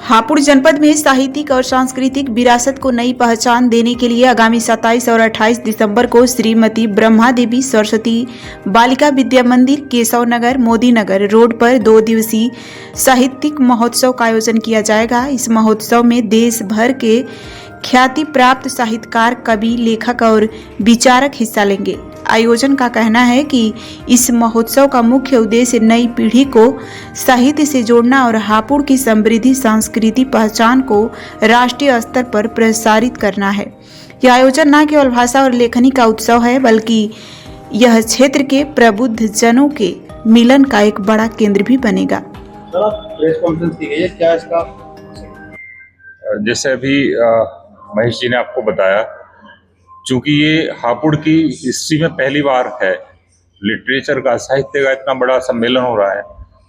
हापुड़ जनपद में साहित्यिक और सांस्कृतिक विरासत को नई पहचान देने के लिए आगामी 27 और 28 दिसंबर को श्रीमती ब्रह्मा देवी सरस्वती बालिका विद्या मंदिर केशव नगर मोदी नगर रोड पर 2 दिवसीय साहित्यिक महोत्सव का आयोजन किया जाएगा। इस महोत्सव में देश भर के ख्याति प्राप्त साहित्यकार, कवि, लेखक और विचारक हिस्सा लेंगे। आयोजन का कहना है कि इस महोत्सव का मुख्य उद्देश्य नई पीढ़ी को साहित्य से जोड़ना और हापुड़ की समृद्ध सांस्कृतिक पहचान को राष्ट्रीय स्तर पर प्रसारित करना है। यह आयोजन न केवल भाषा और लेखनी का उत्सव है, बल्कि यह क्षेत्र के प्रबुद्ध जनों के मिलन का एक बड़ा केंद्र भी बनेगा। प्रेस कॉन्फ्रेंस की गई है, क्या इसका? जैसे अभी महेश जी ने आपको बताया, चूंकि ये हापुड़ की हिस्ट्री में पहली बार है, लिटरेचर का, साहित्य का इतना बड़ा सम्मेलन हो रहा है।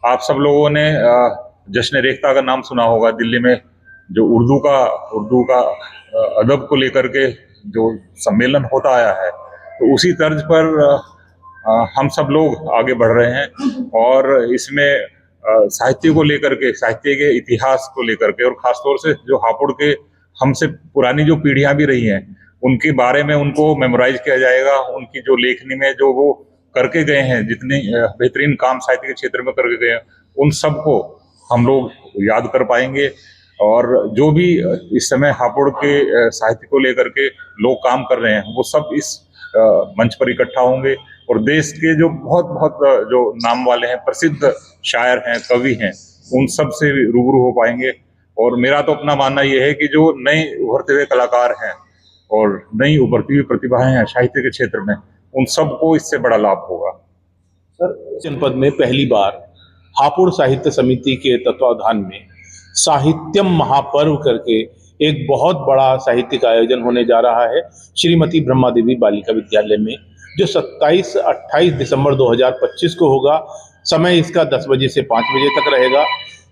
आप सब लोगों ने जश्न रेख्ता का नाम सुना होगा। दिल्ली में जो उर्दू का अदब को लेकर के जो सम्मेलन होता आया है, तो उसी तर्ज पर हम सब लोग आगे बढ़ रहे हैं और इसमें साहित्य को लेकर के, साहित्य के इतिहास को लेकर के, और खासतौर से जो हापुड़ के हमसे पुरानी जो पीढ़ियां भी रही हैं उनके बारे में उनको मेमोराइज किया जाएगा। उनकी जो लेखनी में जो वो करके गए हैं, जितने बेहतरीन काम साहित्य के क्षेत्र में करके गए हैं, उन सब को हम लोग याद कर पाएंगे। और जो भी इस समय हापुड़ के साहित्य को लेकर के लोग काम कर रहे हैं, वो सब इस मंच पर इकट्ठा होंगे और देश के जो बहुत जो नाम वाले हैं, प्रसिद्ध शायर हैं, कवि हैं, उन सब से रूबरू हो पाएंगे। और मेरा तो अपना मानना ये है कि जो नए उभरते हुए कलाकार हैं और नई उभरती हुई प्रतिभाएं हैं साहित्य के क्षेत्र में, उन सबको इससे बड़ा लाभ होगा। सर, जनपद में पहली बार हापुड़ साहित्य समिति के तत्वावधान में साहित्यम महापर्व करके एक बहुत बड़ा साहित्यिक आयोजन होने जा रहा है श्रीमती ब्रह्मा देवी बालिका विद्यालय में, जो 27-28 दिसंबर 2025 को होगा। समय इसका 10 बजे से 5 बजे तक रहेगा।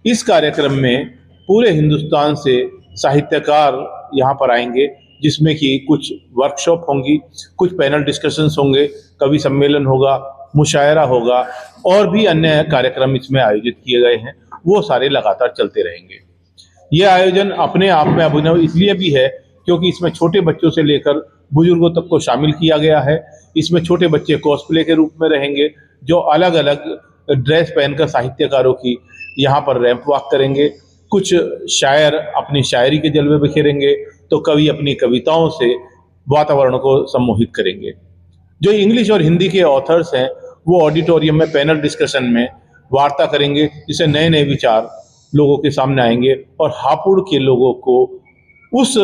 इस कार्यक्रम में पूरे हिंदुस्तान से साहित्यकार यहाँ पर आएंगे, जिसमें कि कुछ वर्कशॉप होंगी, कुछ पैनल डिस्कशंस होंगे, कवि सम्मेलन होगा, मुशायरा होगा और भी अन्य कार्यक्रम इसमें आयोजित किए गए हैं। वो सारे लगातार चलते रहेंगे। ये आयोजन अपने आप में अभिनव इसलिए भी है क्योंकि इसमें छोटे बच्चों से लेकर बुजुर्गों तक को शामिल किया गया है। इसमें छोटे बच्चे कॉस्प्ले के रूप में रहेंगे, जो अलग अलग ड्रेस पहनकर साहित्यकारों की यहाँ पर रैंप वॉक करेंगे। कुछ शायर अपनी शायरी के जलवे बिखेरेंगे, तो कवि अपनी कविताओं से वातावरण को सम्मोहित करेंगे। जो इंग्लिश और हिंदी के ऑथर्स हैं, वो ऑडिटोरियम में पैनल डिस्कशन में वार्ता करेंगे, जिससे नए नए विचार लोगों के सामने आएंगे और हापुड़ के लोगों को उस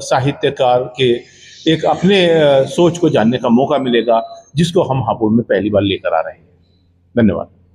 साहित्यकार के एक अपने सोच को जानने का मौका मिलेगा, जिसको हम हापुड़ में पहली बार लेकर आ रहे हैं। धन्यवाद।